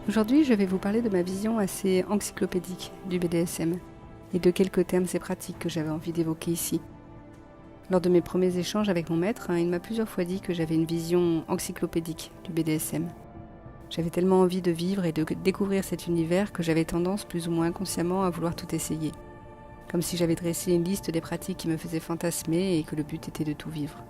Aujourd'hui, je vais vous parler de ma vision assez encyclopédique du BDSM et de quelques termes et pratiques que j'avais envie d'évoquer ici. Lors de mes premiers échanges avec mon maître, il m'a plusieurs fois dit que j'avais une vision encyclopédique du BDSM. J'avais tellement envie de vivre et de découvrir cet univers que j'avais tendance plus ou moins inconsciemment à vouloir tout essayer. Comme si j'avais dressé une liste des pratiques qui me faisaient fantasmer et que le but était de tout vivre.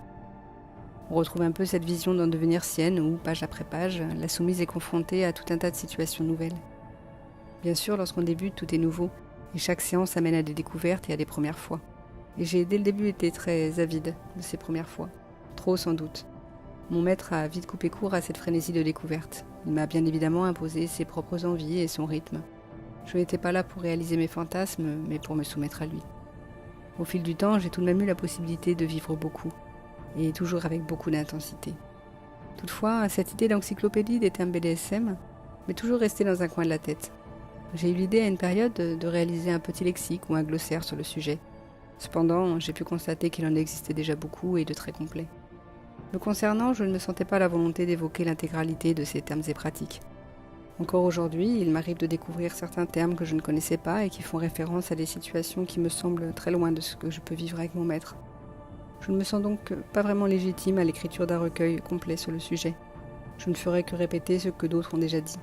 On retrouve un peu cette vision dans Devenir Sienne où, page après page, la soumise est confrontée à tout un tas de situations nouvelles. Bien sûr, lorsqu'on débute, tout est nouveau, et chaque séance amène à des découvertes et à des premières fois. Et j'ai dès le début été très avide de ces premières fois. Trop sans doute. Mon maître a vite coupé court à cette frénésie de découverte. Il m'a bien évidemment imposé ses propres envies et son rythme. Je n'étais pas là pour réaliser mes fantasmes, mais pour me soumettre à lui. Au fil du temps, j'ai tout de même eu la possibilité de vivre beaucoup, et toujours avec beaucoup d'intensité. Toutefois, cette idée d'encyclopédie des termes BDSM m'est toujours restée dans un coin de la tête. J'ai eu l'idée à une période de réaliser un petit lexique ou un glossaire sur le sujet. Cependant, j'ai pu constater qu'il en existait déjà beaucoup et de très complets. Me concernant, je ne me sentais pas la volonté d'évoquer l'intégralité de ces termes et pratiques. Encore aujourd'hui, il m'arrive de découvrir certains termes que je ne connaissais pas et qui font référence à des situations qui me semblent très loin de ce que je peux vivre avec mon maître. Je ne me sens donc pas vraiment légitime à l'écriture d'un recueil complet sur le sujet. Je ne ferai que répéter ce que d'autres ont déjà dit.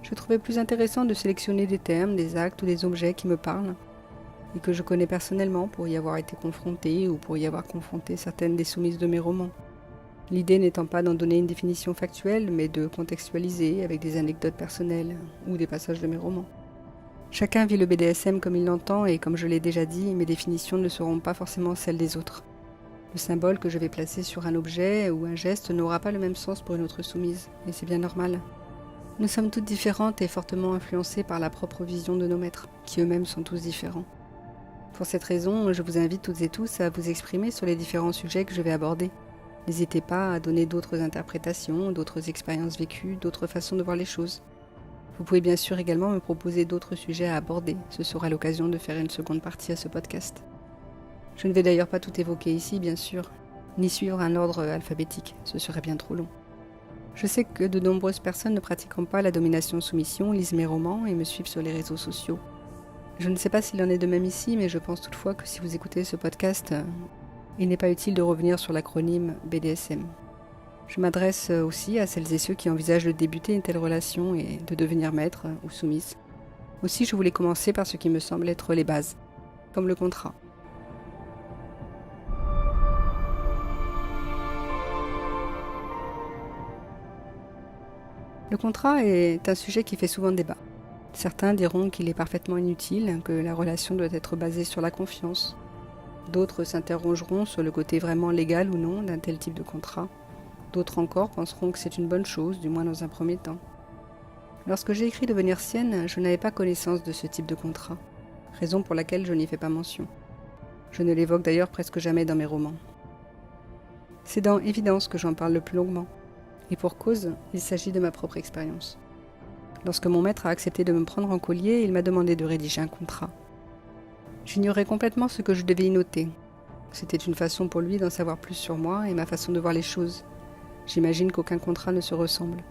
Je trouvais plus intéressant de sélectionner des termes, des actes ou des objets qui me parlent et que je connais personnellement pour y avoir été confrontée ou pour y avoir confronté certaines des soumises de mes romans. L'idée n'étant pas d'en donner une définition factuelle, mais de contextualiser avec des anecdotes personnelles ou des passages de mes romans. Chacun vit le BDSM comme il l'entend et comme je l'ai déjà dit, mes définitions ne seront pas forcément celles des autres. Le symbole que je vais placer sur un objet ou un geste n'aura pas le même sens pour une autre soumise, et c'est bien normal. Nous sommes toutes différentes et fortement influencées par la propre vision de nos maîtres, qui eux-mêmes sont tous différents. Pour cette raison, je vous invite toutes et tous à vous exprimer sur les différents sujets que je vais aborder. N'hésitez pas à donner d'autres interprétations, d'autres expériences vécues, d'autres façons de voir les choses. Vous pouvez bien sûr également me proposer d'autres sujets à aborder, ce sera l'occasion de faire une seconde partie à ce podcast. Je ne vais d'ailleurs pas tout évoquer ici, bien sûr, ni suivre un ordre alphabétique, ce serait bien trop long. Je sais que de nombreuses personnes ne pratiquant pas la domination-soumission lisent mes romans et me suivent sur les réseaux sociaux. Je ne sais pas s'il en est de même ici, mais je pense toutefois que si vous écoutez ce podcast, il n'est pas utile de revenir sur l'acronyme BDSM. Je m'adresse aussi à celles et ceux qui envisagent de débuter une telle relation et de devenir maître ou soumise. Aussi, je voulais commencer par ce qui me semble être les bases, comme le contrat. Le contrat est un sujet qui fait souvent débat. Certains diront qu'il est parfaitement inutile, que la relation doit être basée sur la confiance. D'autres s'interrogeront sur le côté vraiment légal ou non d'un tel type de contrat. D'autres encore penseront que c'est une bonne chose, du moins dans un premier temps. Lorsque j'ai écrit Devenir Sienne, je n'avais pas connaissance de ce type de contrat, raison pour laquelle je n'y fais pas mention. Je ne l'évoque d'ailleurs presque jamais dans mes romans. C'est dans Évidence que j'en parle le plus longuement. Et pour cause, il s'agit de ma propre expérience. Lorsque mon maître a accepté de me prendre en collier, il m'a demandé de rédiger un contrat. J'ignorais complètement ce que je devais y noter. C'était une façon pour lui d'en savoir plus sur moi et ma façon de voir les choses. J'imagine qu'aucun contrat ne se ressemble.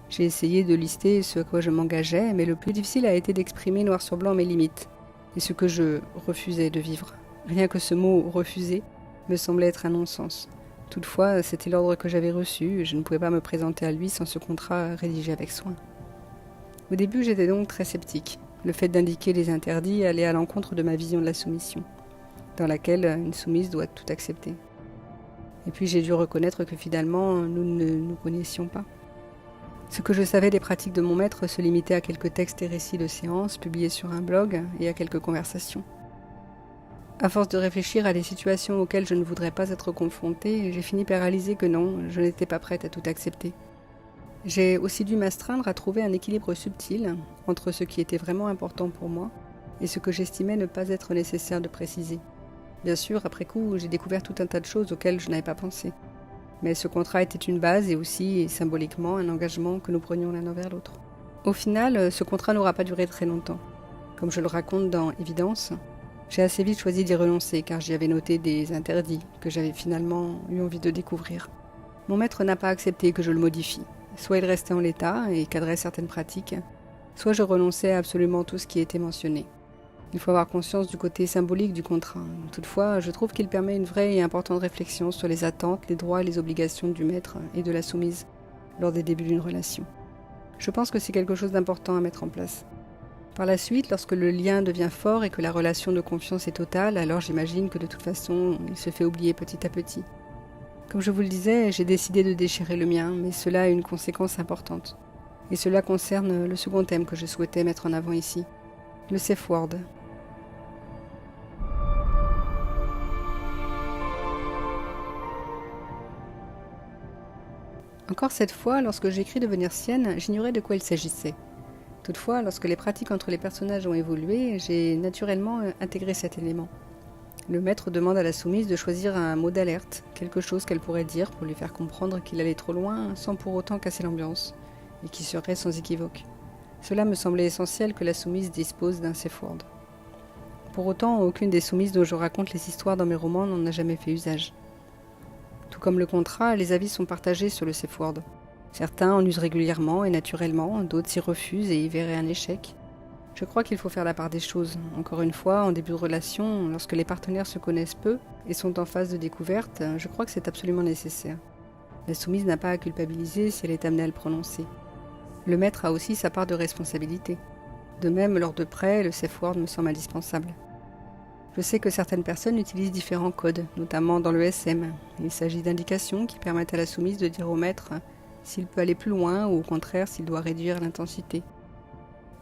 J'ai essayé de lister ce à quoi je m'engageais, mais le plus difficile a été d'exprimer noir sur blanc mes limites et ce que je refusais de vivre. Rien que ce mot « refuser » me semblait être un non-sens. Toutefois, c'était l'ordre que j'avais reçu et je ne pouvais pas me présenter à lui sans ce contrat rédigé avec soin. Au début, j'étais donc très sceptique. Le fait d'indiquer les interdits allait à l'encontre de ma vision de la soumission, dans laquelle une soumise doit tout accepter. Et puis j'ai dû reconnaître que finalement, nous ne nous connaissions pas. Ce que je savais des pratiques de mon maître se limitait à quelques textes et récits de séances publiés sur un blog et à quelques conversations. À force de réfléchir à des situations auxquelles je ne voudrais pas être confrontée, j'ai fini par réaliser que non, je n'étais pas prête à tout accepter. J'ai aussi dû m'astreindre à trouver un équilibre subtil entre ce qui était vraiment important pour moi et ce que j'estimais ne pas être nécessaire de préciser. Bien sûr, après coup, j'ai découvert tout un tas de choses auxquelles je n'avais pas pensé. Mais ce contrat était une base et aussi, symboliquement, un engagement que nous prenions l'un envers l'autre. Au final, ce contrat n'aura pas duré très longtemps. Comme je le raconte dans Évidence, j'ai assez vite choisi d'y renoncer car j'y avais noté des interdits que j'avais finalement eu envie de découvrir. Mon maître n'a pas accepté que je le modifie, Soit il restait en l'état et cadrait certaines pratiques, soit je renonçais à absolument tout ce qui était mentionné. Il faut avoir conscience du côté symbolique du contrat. Toutefois, je trouve qu'il permet une vraie et importante réflexion sur les attentes, les droits et les obligations du maître et de la soumise lors des débuts d'une relation. Je pense que c'est quelque chose d'important à mettre en place. Par la suite, lorsque le lien devient fort et que la relation de confiance est totale, alors j'imagine que de toute façon, il se fait oublier petit à petit. Comme je vous le disais, j'ai décidé de déchirer le mien, mais cela a une conséquence importante. Et cela concerne le second thème que je souhaitais mettre en avant ici, le safe word. Encore cette fois, lorsque j'écris Devenir sienne, j'ignorais de quoi il s'agissait. Toutefois, lorsque les pratiques entre les personnages ont évolué, j'ai naturellement intégré cet élément. Le maître demande à la soumise de choisir un mot d'alerte, quelque chose qu'elle pourrait dire pour lui faire comprendre qu'il allait trop loin sans pour autant casser l'ambiance, et qui serait sans équivoque. Cela me semblait essentiel que la soumise dispose d'un safe word. Pour autant, aucune des soumises dont je raconte les histoires dans mes romans n'en a jamais fait usage. Tout comme le contrat, les avis sont partagés sur le safe word. Certains en usent régulièrement et naturellement, d'autres s'y refusent et y verraient un échec. Je crois qu'il faut faire la part des choses. Encore une fois, en début de relation, lorsque les partenaires se connaissent peu et sont en phase de découverte, je crois que c'est absolument nécessaire. La soumise n'a pas à culpabiliser si elle est amenée à le prononcer. Le maître a aussi sa part de responsabilité. De même, lors de prêts, le safe word me semble indispensable. Je sais que certaines personnes utilisent différents codes, notamment dans le SM. Il s'agit d'indications qui permettent à la soumise de dire au maître s'il peut aller plus loin ou au contraire s'il doit réduire l'intensité.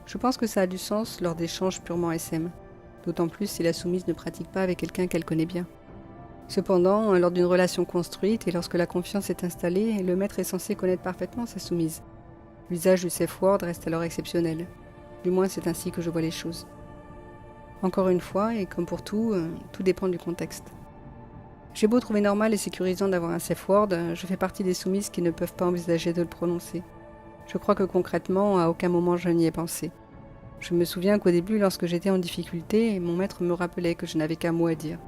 Je pense que ça a du sens lors d'échanges purement SM, d'autant plus si la soumise ne pratique pas avec quelqu'un qu'elle connaît bien. Cependant, lors d'une relation construite et lorsque la confiance est installée, le maître est censé connaître parfaitement sa soumise. L'usage du safe word reste alors exceptionnel. Du moins, c'est ainsi que je vois les choses. Encore une fois, et comme pour tout, tout dépend du contexte. J'ai beau trouver normal et sécurisant d'avoir un safe word, je fais partie des soumises qui ne peuvent pas envisager de le prononcer. Je crois que concrètement, à aucun moment je n'y ai pensé. Je me souviens qu'au début, lorsque j'étais en difficulté, mon maître me rappelait que je n'avais qu'un mot à dire.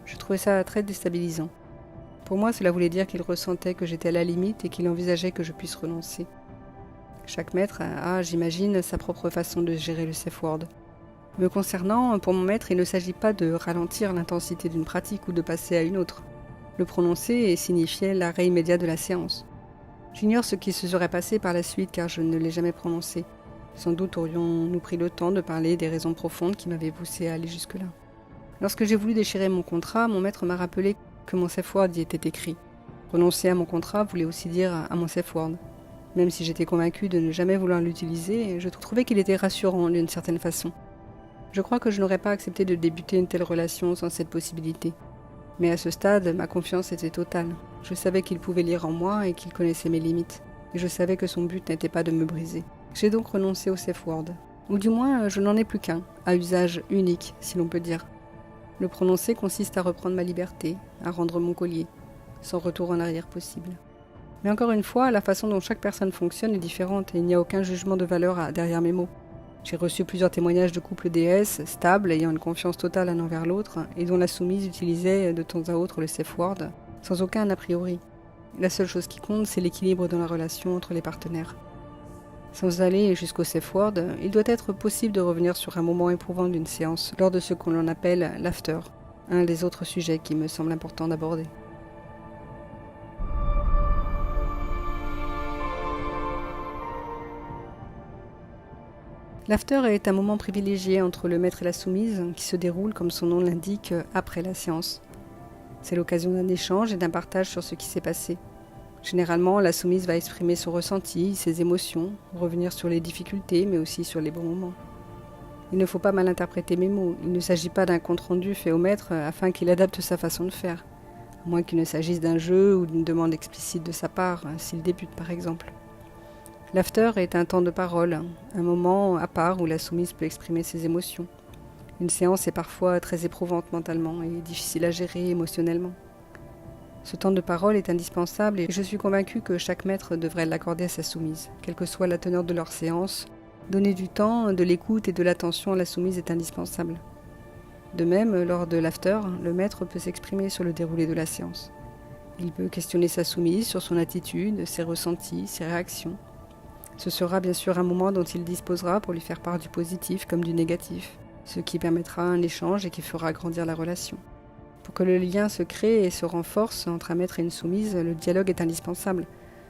Je trouvais ça très déstabilisant. Pour moi, cela voulait dire qu'il ressentait que j'étais à la limite et qu'il envisageait que je puisse renoncer. Chaque maître a, j'imagine, sa propre façon de gérer le safe word. Me concernant, pour mon maître, il ne s'agit pas de ralentir l'intensité d'une pratique ou de passer à une autre. Le prononcer signifiait l'arrêt immédiat de la séance. J'ignore ce qui se serait passé par la suite car je ne l'ai jamais prononcé. Sans doute aurions-nous pris le temps de parler des raisons profondes qui m'avaient poussé à aller jusque-là. Lorsque j'ai voulu déchirer mon contrat, mon maître m'a rappelé que mon safe word y était écrit. Renoncer à mon contrat voulait aussi dire à mon safe word. Même si j'étais convaincue de ne jamais vouloir l'utiliser, je trouvais qu'il était rassurant d'une certaine façon. Je crois que je n'aurais pas accepté de débuter une telle relation sans cette possibilité. Mais à ce stade, ma confiance était totale. Je savais qu'il pouvait lire en moi et qu'il connaissait mes limites. Et je savais que son but n'était pas de me briser. J'ai donc renoncé au safe word. Ou du moins, je n'en ai plus qu'un, à usage unique, si l'on peut dire. Le prononcer consiste à reprendre ma liberté, à rendre mon collier, sans retour en arrière possible. Mais encore une fois, la façon dont chaque personne fonctionne est différente et il n'y a aucun jugement de valeur derrière mes mots. J'ai reçu plusieurs témoignages de couples déesses, stables, ayant une confiance totale l'un envers l'autre, et dont la soumise utilisait de temps à autre le safe word, sans aucun a priori. La seule chose qui compte, c'est l'équilibre dans la relation entre les partenaires. Sans aller jusqu'au safe word, il doit être possible de revenir sur un moment éprouvant d'une séance, lors de ce qu'on appelle l'after, un des autres sujets qui me semble important d'aborder. L'after est un moment privilégié entre le maître et la soumise qui se déroule, comme son nom l'indique, après la séance. C'est l'occasion d'un échange et d'un partage sur ce qui s'est passé. Généralement, la soumise va exprimer son ressenti, ses émotions, revenir sur les difficultés, mais aussi sur les bons moments. Il ne faut pas mal interpréter mes mots. Il ne s'agit pas d'un compte-rendu fait au maître afin qu'il adapte sa façon de faire, à moins qu'il ne s'agisse d'un jeu ou d'une demande explicite de sa part, s'il débute par exemple. L'after est un temps de parole, un moment à part où la soumise peut exprimer ses émotions. Une séance est parfois très éprouvante mentalement et difficile à gérer émotionnellement. Ce temps de parole est indispensable et je suis convaincue que chaque maître devrait l'accorder à sa soumise, quelle que soit la teneur de leur séance. Donner du temps, de l'écoute et de l'attention à la soumise est indispensable. De même, lors de l'after, le maître peut s'exprimer sur le déroulé de la séance. Il peut questionner sa soumise sur son attitude, ses ressentis, ses réactions. Ce sera bien sûr un moment dont il disposera pour lui faire part du positif comme du négatif, ce qui permettra un échange et qui fera grandir la relation. Pour que le lien se crée et se renforce entre un maître et une soumise, le dialogue est indispensable,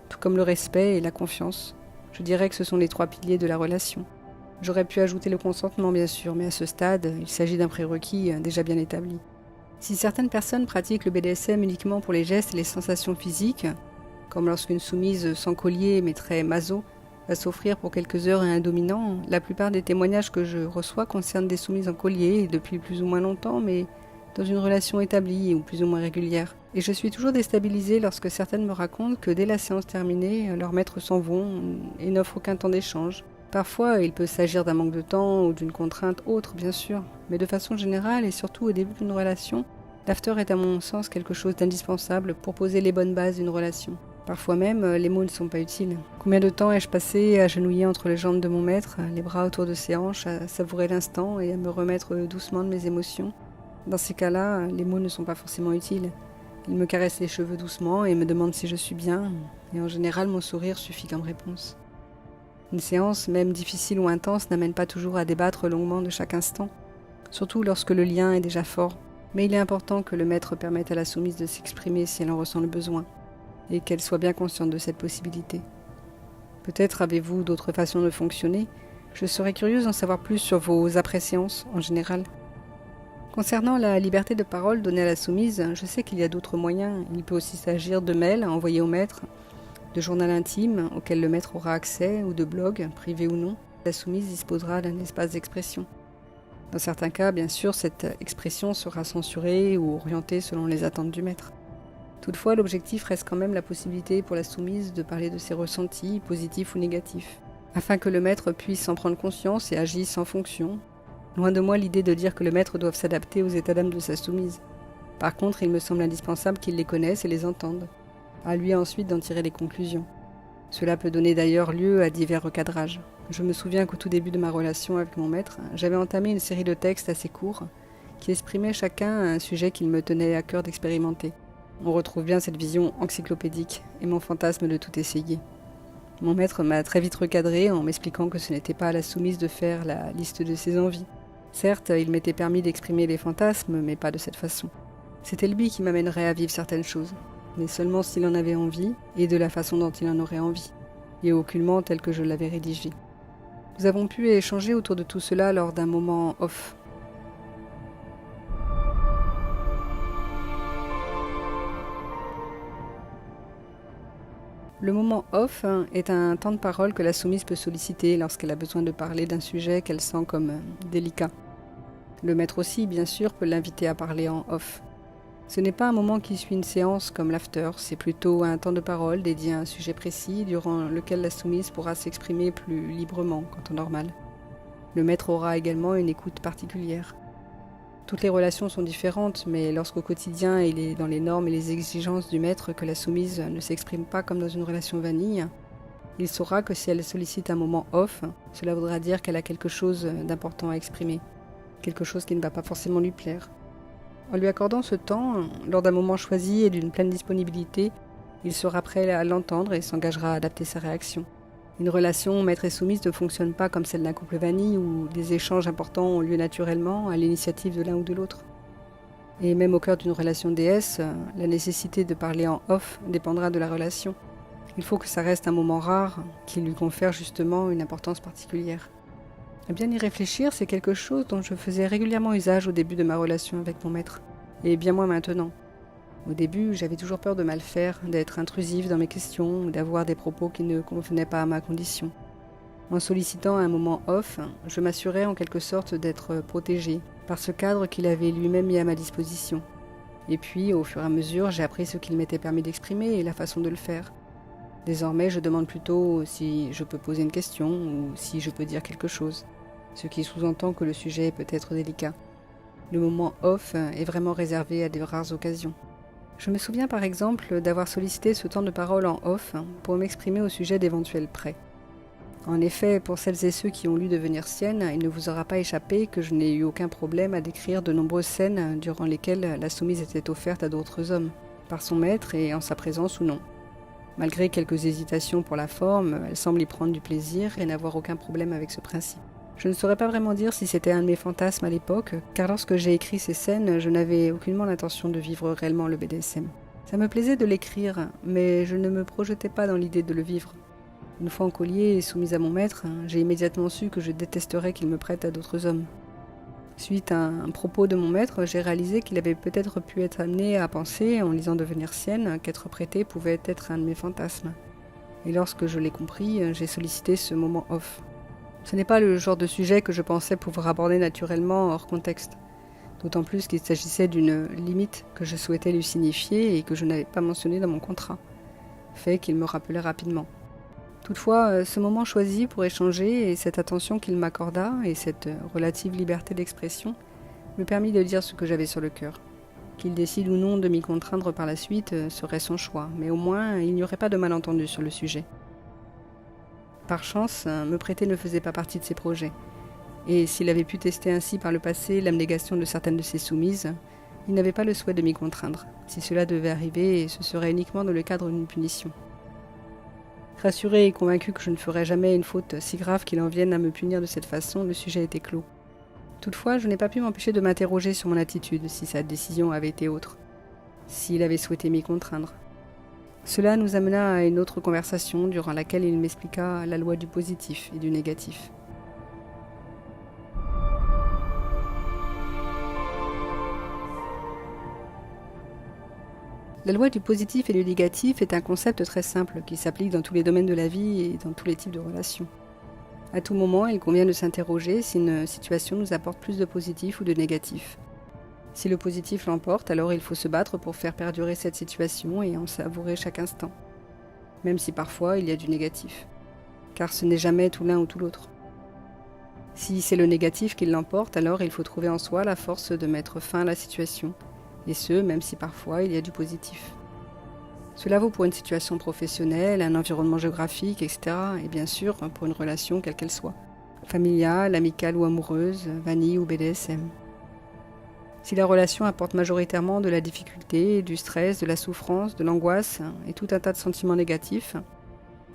tout comme le respect et la confiance. Je dirais que ce sont les 3 piliers de la relation. J'aurais pu ajouter le consentement bien sûr, mais à ce stade, il s'agit d'un prérequis déjà bien établi. Si certaines personnes pratiquent le BDSM uniquement pour les gestes et les sensations physiques, comme lorsqu'une soumise sans collier mais très maso va s'offrir pour quelques heures à un dominant, la plupart des témoignages que je reçois concernent des soumises en collier depuis plus ou moins longtemps, mais dans une relation établie ou plus ou moins régulière. Et je suis toujours déstabilisée lorsque certaines me racontent que dès la séance terminée, leurs maîtres s'en vont et n'offrent aucun temps d'échange. Parfois, il peut s'agir d'un manque de temps ou d'une contrainte autre, bien sûr, mais de façon générale et surtout au début d'une relation, l'after est à mon sens quelque chose d'indispensable pour poser les bonnes bases d'une relation. Parfois même, les mots ne sont pas utiles. Combien de temps ai-je passé agenouillé entre les jambes de mon maître, les bras autour de ses hanches, à savourer l'instant et à me remettre doucement de mes émotions? Dans ces cas-là, les mots ne sont pas forcément utiles. Il me caresse les cheveux doucement et me demande si je suis bien, et en général, mon sourire suffit comme réponse. Une séance, même difficile ou intense, n'amène pas toujours à débattre longuement de chaque instant, surtout lorsque le lien est déjà fort. Mais il est important que le maître permette à la soumise de s'exprimer si elle en ressent le besoin, et qu'elle soit bien consciente de cette possibilité. Peut-être avez-vous d'autres façons de fonctionner. Je serais curieuse d'en savoir plus sur vos après-séances en général. Concernant la liberté de parole donnée à la soumise, je sais qu'il y a d'autres moyens. Il peut aussi s'agir de mails envoyés au maître, de journal intime auquel le maître aura accès ou de blogs, privés ou non. La soumise disposera d'un espace d'expression. Dans certains cas, bien sûr, cette expression sera censurée ou orientée selon les attentes du maître. Toutefois, l'objectif reste quand même la possibilité pour la soumise de parler de ses ressentis, positifs ou négatifs, afin que le maître puisse en prendre conscience et agisse en fonction. Loin de moi l'idée de dire que le maître doive s'adapter aux états d'âme de sa soumise. Par contre, il me semble indispensable qu'il les connaisse et les entende. À lui ensuite d'en tirer les conclusions. Cela peut donner d'ailleurs lieu à divers recadrages. Je me souviens qu'au tout début de ma relation avec mon maître, j'avais entamé une série de textes assez courts qui exprimaient chacun un sujet qu'il me tenait à cœur d'expérimenter. On retrouve bien cette vision encyclopédique et mon fantasme de tout essayer. Mon maître m'a très vite recadré en m'expliquant que ce n'était pas à la soumise de faire la liste de ses envies. Certes, il m'était permis d'exprimer les fantasmes, mais pas de cette façon. C'était lui qui m'amènerait à vivre certaines choses, mais seulement s'il en avait envie et de la façon dont il en aurait envie, et aucunement tel que je l'avais rédigé. Nous avons pu échanger autour de tout cela lors d'un moment off. Le moment off est un temps de parole que la soumise peut solliciter lorsqu'elle a besoin de parler d'un sujet qu'elle sent comme délicat. Le maître aussi, bien sûr, peut l'inviter à parler en off. Ce n'est pas un moment qui suit une séance comme l'after, c'est plutôt un temps de parole dédié à un sujet précis durant lequel la soumise pourra s'exprimer plus librement qu'en temps normal. Le maître aura également une écoute particulière. Toutes les relations sont différentes, mais lorsqu'au quotidien il est dans les normes et les exigences du maître que la soumise ne s'exprime pas comme dans une relation vanille, il saura que si elle sollicite un moment off, cela voudra dire qu'elle a quelque chose d'important à exprimer, quelque chose qui ne va pas forcément lui plaire. En lui accordant ce temps, lors d'un moment choisi et d'une pleine disponibilité, il sera prêt à l'entendre et s'engagera à adapter sa réaction. Une relation maître et soumise ne fonctionne pas comme celle d'un couple vanille où des échanges importants ont lieu naturellement à l'initiative de l'un ou de l'autre. Et même au cœur d'une relation déesse, la nécessité de parler en off dépendra de la relation. Il faut que ça reste un moment rare qui lui confère justement une importance particulière. À bien y réfléchir, c'est quelque chose dont je faisais régulièrement usage au début de ma relation avec mon maître, et bien moins maintenant. Au début, j'avais toujours peur de mal faire, d'être intrusive dans mes questions ou d'avoir des propos qui ne convenaient pas à ma condition. En sollicitant un moment off, je m'assurais en quelque sorte d'être protégée par ce cadre qu'il avait lui-même mis à ma disposition. Et puis, au fur et à mesure, j'ai appris ce qu'il m'était permis d'exprimer et la façon de le faire. Désormais, je demande plutôt si je peux poser une question ou si je peux dire quelque chose, ce qui sous-entend que le sujet peut être délicat. Le moment off est vraiment réservé à de rares occasions. Je me souviens par exemple d'avoir sollicité ce temps de parole en off pour m'exprimer au sujet d'éventuels prêts. En effet, pour celles et ceux qui ont lu Devenir sienne, il ne vous aura pas échappé que je n'ai eu aucun problème à décrire de nombreuses scènes durant lesquelles la soumise était offerte à d'autres hommes. par son maître et en sa présence ou non. Malgré quelques hésitations pour la forme, elle semble y prendre du plaisir et n'avoir aucun problème avec ce principe. Je ne saurais pas vraiment dire si c'était un de mes fantasmes à l'époque, car lorsque j'ai écrit ces scènes, je n'avais aucunement l'intention de vivre réellement le BDSM. Ça me plaisait de l'écrire, mais je ne me projetais pas dans l'idée de le vivre. Une fois en collier et soumise à mon maître, j'ai immédiatement su que je détesterais qu'il me prête à d'autres hommes. Suite à un propos de mon maître, j'ai réalisé qu'il avait peut-être pu être amené à penser, en lisant Devenir sienne, qu'être prêté pouvait être un de mes fantasmes. Et lorsque je l'ai compris, j'ai sollicité ce moment off. Ce n'est pas le genre de sujet que je pensais pouvoir aborder naturellement hors contexte. D'autant plus qu'il s'agissait d'une limite que je souhaitais lui signifier et que je n'avais pas mentionnée dans mon contrat. Fait qu'il me rappelait rapidement. Toutefois, ce moment choisi pour échanger et cette attention qu'il m'accorda et cette relative liberté d'expression me permit de dire ce que j'avais sur le cœur. Qu'il décide ou non de m'y contraindre par la suite serait son choix, mais au moins il n'y aurait pas de malentendu sur le sujet. Par chance, me prêter ne faisait pas partie de ses projets. Et s'il avait pu tester ainsi par le passé l'abnégation de certaines de ses soumises, il n'avait pas le souhait de m'y contraindre. Si cela devait arriver, ce serait uniquement dans le cadre d'une punition. Rassuré et convaincu que je ne ferais jamais une faute si grave qu'il en vienne à me punir de cette façon, le sujet était clos. Toutefois, je n'ai pas pu m'empêcher de m'interroger sur mon attitude, si sa décision avait été autre, s'il avait souhaité m'y contraindre. Cela nous amena à une autre conversation durant laquelle il m'expliqua la loi du positif et du négatif. La loi du positif et du négatif est un concept très simple qui s'applique dans tous les domaines de la vie et dans tous les types de relations. À tout moment, il convient de s'interroger si une situation nous apporte plus de positif ou de négatif. Si le positif l'emporte, alors il faut se battre pour faire perdurer cette situation et en savourer chaque instant, même si parfois il y a du négatif, car ce n'est jamais tout l'un ou tout l'autre. Si c'est le négatif qui l'emporte, alors il faut trouver en soi la force de mettre fin à la situation, et ce, même si parfois il y a du positif. Cela vaut pour une situation professionnelle, un environnement géographique, etc. Et bien sûr pour une relation quelle qu'elle soit, familiale, amicale ou amoureuse, vanille ou BDSM. Si la relation apporte majoritairement de la difficulté, du stress, de la souffrance, de l'angoisse et tout un tas de sentiments négatifs,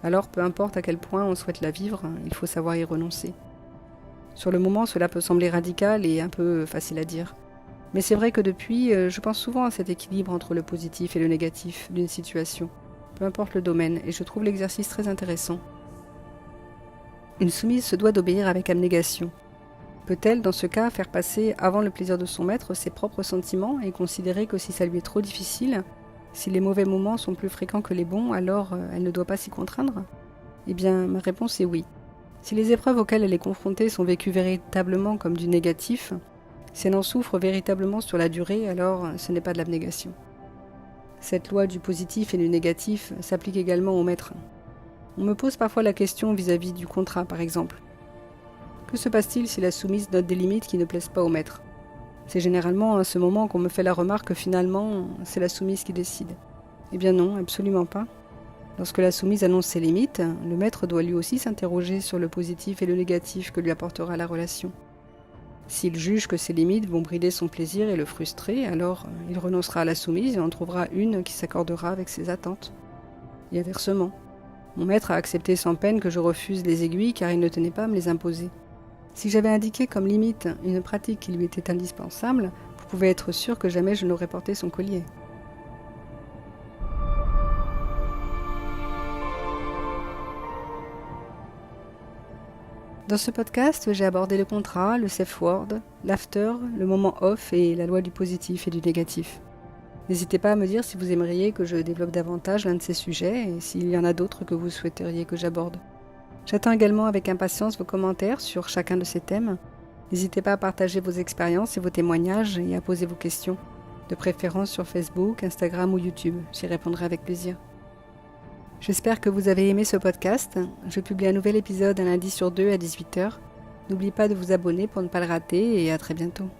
alors peu importe à quel point on souhaite la vivre, il faut savoir y renoncer. Sur le moment, cela peut sembler radical et un peu facile à dire. Mais c'est vrai que depuis, je pense souvent à cet équilibre entre le positif et le négatif d'une situation, peu importe le domaine, et je trouve l'exercice très intéressant. Une soumise se doit d'obéir avec abnégation. Peut-elle, dans ce cas, faire passer avant le plaisir de son maître ses propres sentiments et considérer que si ça lui est trop difficile, si les mauvais moments sont plus fréquents que les bons, alors elle ne doit pas s'y contraindre ? Eh bien, ma réponse est oui. Si les épreuves auxquelles elle est confrontée sont vécues véritablement comme du négatif, si elle en souffre véritablement sur la durée, alors ce n'est pas de l'abnégation. Cette loi du positif et du négatif s'applique également au maître. On me pose parfois la question vis-à-vis du contrat, par exemple. Que se passe-t-il si la soumise note des limites qui ne plaisent pas au maître ? C'est généralement à ce moment qu'on me fait la remarque que finalement, c'est la soumise qui décide. Eh bien non, absolument pas. Lorsque la soumise annonce ses limites, le maître doit lui aussi s'interroger sur le positif et le négatif que lui apportera la relation. S'il juge que ces limites vont brider son plaisir et le frustrer, alors il renoncera à la soumise et en trouvera une qui s'accordera avec ses attentes. Et inversement, mon maître a accepté sans peine que je refuse les aiguilles car il ne tenait pas à me les imposer. Si j'avais indiqué comme limite une pratique qui lui était indispensable, vous pouvez être sûr que jamais je n'aurais porté son collier. Dans ce podcast, j'ai abordé le contrat, le safe word, l'after, le moment off et la loi du positif et du négatif. N'hésitez pas à me dire si vous aimeriez que je développe davantage l'un de ces sujets et s'il y en a d'autres que vous souhaiteriez que j'aborde. J'attends également avec impatience vos commentaires sur chacun de ces thèmes. N'hésitez pas à partager vos expériences et vos témoignages et à poser vos questions, de préférence sur Facebook, Instagram ou YouTube. J'y répondrai avec plaisir. J'espère que vous avez aimé ce podcast. Je publie un nouvel épisode un lundi sur 2 à 18h. N'oubliez pas de vous abonner pour ne pas le rater et à très bientôt.